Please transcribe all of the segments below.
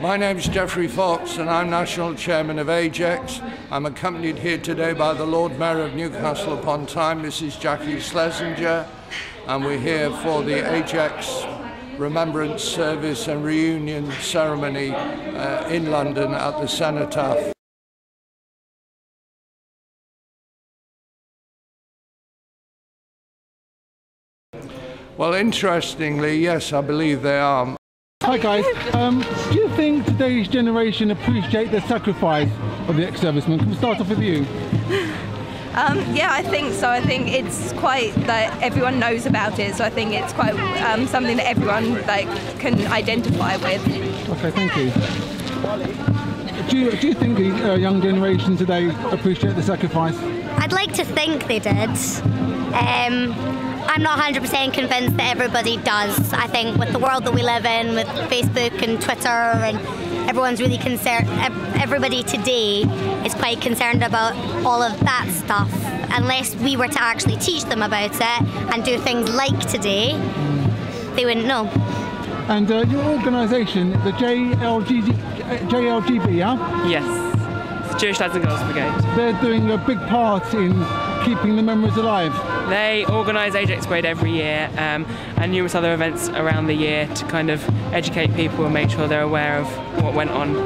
My name is Geoffrey Fox and I'm National Chairman of Ajex. I'm accompanied here today by the Lord Mayor of Newcastle upon Tyne, Mrs. Jackie Schlesinger, and we're here for the Ajex remembrance service and reunion ceremony in London at the Cenotaph. Well, interestingly, yes, I believe they are. Hi guys, do you think today's generation appreciate the sacrifice of the ex-servicemen? Can we start off with you? Yeah, I think so. I think it's quite that everyone knows about it, so I think it's quite something that everyone can identify with. Okay, thank you. Do you think the young generation today appreciate the sacrifice? I'd like to think they did. I'm not 100% convinced that everybody does. I think with the world that we live in, with Facebook and Twitter, and everyone's really concerned, everybody today is quite concerned about all of that stuff. Unless we were to actually teach them about it and do things like today, they wouldn't know. And your organisation, the JLGB, yeah? Yes, Jewish Lads and Girls Brigade. They're doing a big part in keeping the memories alive. They organise Ajex Parade every year and numerous other events around the year to kind of educate people and make sure they're aware of what went on.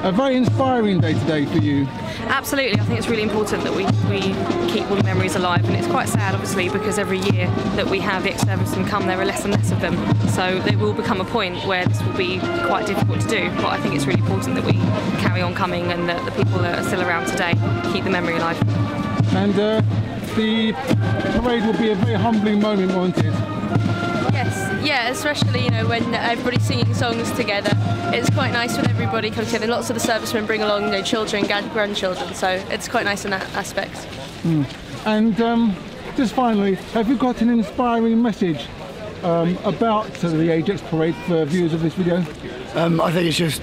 A very inspiring day today for you. Absolutely, I think it's really important that we keep all the memories alive, and it's quite sad obviously because every year that we have the ex-servicemen come there are less and less of them, so there will become a point where this will be quite difficult to do, but I think it's really important that we carry on coming and that the people that are still around today keep the memory alive. And the parade will be a very humbling moment, won't it? Yes, yeah, especially when everybody's singing songs together. It's quite nice when everybody comes together. Lots of the servicemen bring along children, grandchildren, so it's quite nice in that aspect. And just finally, have you got an inspiring message about the Ajex Parade for viewers of this video? I think it's just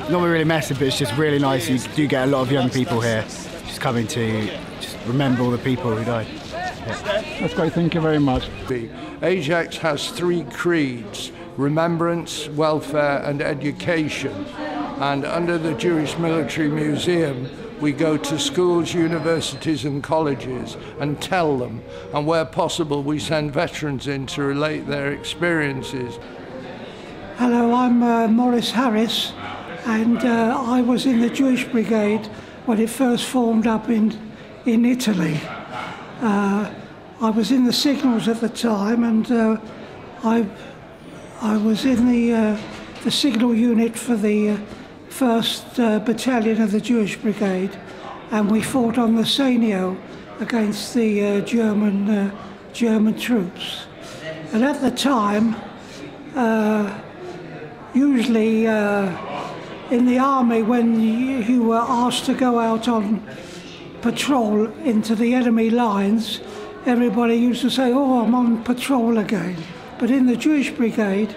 not really massive, but it's just really nice. You do get a lot of young people here just coming to just remember all the people who died. Yeah. That's great, thank you very much. Ajex has 3 creeds: remembrance, welfare and education. And under the Jewish Military Museum, we go to schools, universities and colleges and tell them, and where possible we send veterans in to relate their experiences. Hello, I'm Maurice Harris, and I was in the Jewish Brigade when it first formed up in Italy. I was in the signals at the time, and I was in the signal unit for the 1st Battalion of the Jewish Brigade, and we fought on the Senio against the German troops. And at the time, usually in the army, when you were asked to go out on patrol into the enemy lines, everybody used to say, "Oh, I'm on patrol again." But in the Jewish Brigade,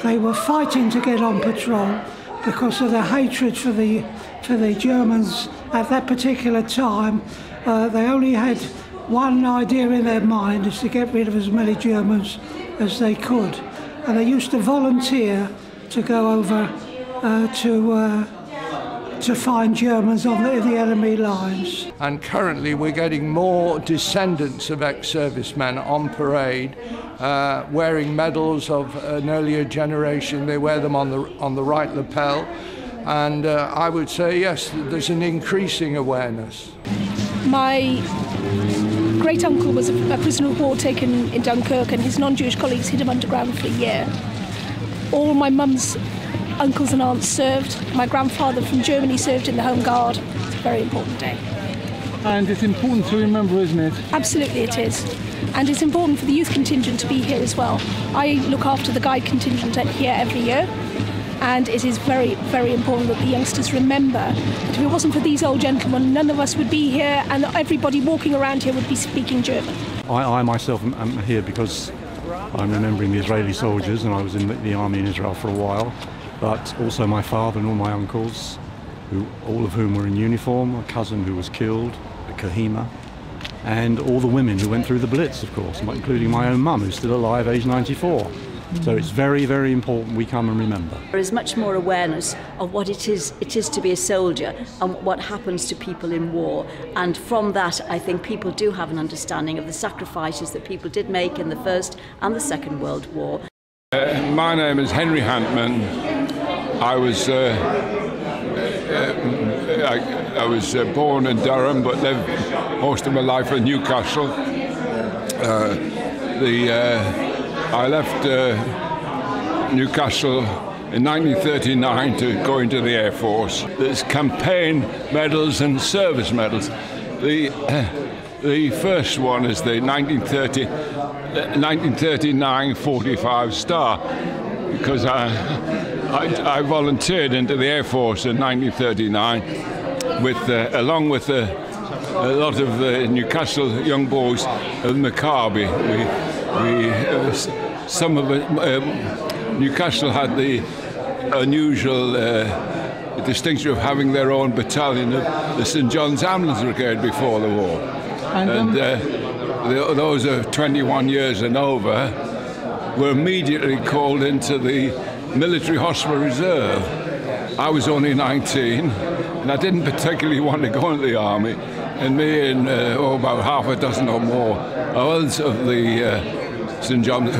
they were fighting to get on patrol because of the hatred for the Germans at that particular time. They only had one idea in their mind, is to get rid of as many Germans as they could. And they used to volunteer to go over to find Germans in the enemy lines. And currently we're getting more descendants of ex-servicemen on parade, wearing medals of an earlier generation. They wear them on the right lapel, and I would say yes, there's an increasing awareness. My great uncle was a prisoner of war taken in Dunkirk, and his non-Jewish colleagues hid him underground for a year. All my mum's uncles and aunts served. My grandfather from Germany served in the Home Guard. It's a very important day. And it's important to remember, isn't it? Absolutely it is. And it's important for the youth contingent to be here as well. I look after the guide contingent here every year, and it is very, very important that the youngsters remember that if it wasn't for these old gentlemen, none of us would be here, and everybody walking around here would be speaking German. I myself am here because I'm remembering the Israeli soldiers, and I was in the army in Israel for a while. But also my father and all my uncles, all of whom were in uniform, a cousin who was killed at Kohima, and all the women who went through the Blitz, of course, including my own mum, who's still alive, aged 94. So it's very, very important we come and remember. There is much more awareness of what it is to be a soldier and what happens to people in war. And from that, I think people do have an understanding of the sacrifices that people did make in the First and the Second World War. My name is Henry Hantman. I was born in Durham but lived most of my life in Newcastle. I left Newcastle in 1939 to go into the Air Force. There's campaign medals and service medals. The first one is the 1939 45 Star, because I volunteered into the Air Force in 1939 along with a lot of Newcastle young boys of Maccabi. Some of Newcastle had the unusual distinction of having their own battalion of the St John's Ambulance Brigade before the war. And those of 21 years and over were immediately called into the Military Hospital Reserve. I was only 19 and I didn't particularly want to go into the army, and me and about half a dozen or more others of the St John's,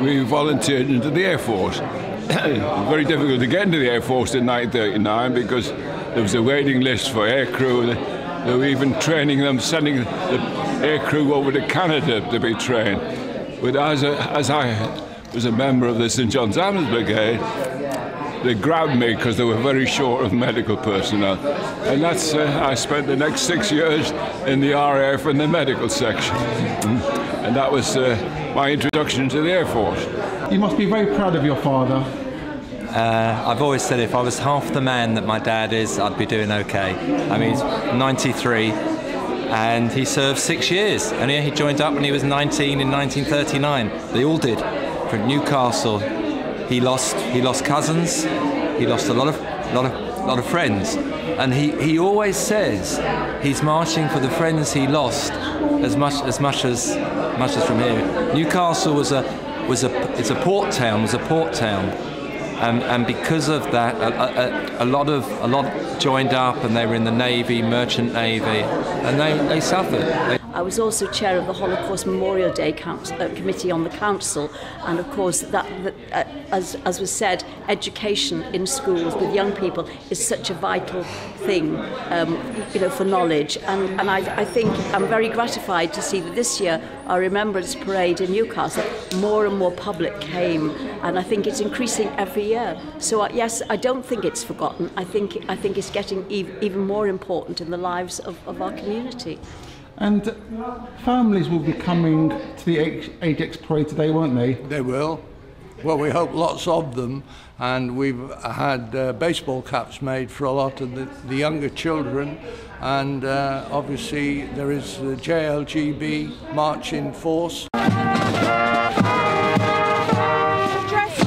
we volunteered into the Air Force. It was very difficult to get into the Air Force in 1939 because there was a waiting list for air crew. They were even training them, sending the air crew over to Canada to be trained. But as I was a member of the St John's Ambulance Brigade, they grabbed me because they were very short of medical personnel. And that's, I spent the next 6 years in the RAF in the medical section. And that was my introduction to the Air Force. You must be very proud of your father. I've always said if I was half the man that my dad is, I'd be doing okay. I mean, he's 93 and he served 6 years. And he joined up when he was 19 in 1939. They all did. From Newcastle, he lost cousins, he lost a lot of friends. And he always says he's marching for the friends he lost as much as from here. Newcastle was a port town, and because of that, a lot joined up, and they were in the Navy, Merchant Navy, and they suffered. I was also chair of the Holocaust Memorial Day Committee on the Council, and of course, as was said, education in schools with young people is such a vital thing, for knowledge. And I think I'm very gratified to see that this year our Remembrance Parade in Newcastle, more and more public came, and I think it's increasing every year. So yes, I don't think it's forgotten. I think it's getting even more important in the lives of our community. And families will be coming to the Ajex parade today, won't they? They will. Well, we hope lots of them, and we've had baseball caps made for a lot of the younger children, and obviously there is the JLGB march in force. Dress.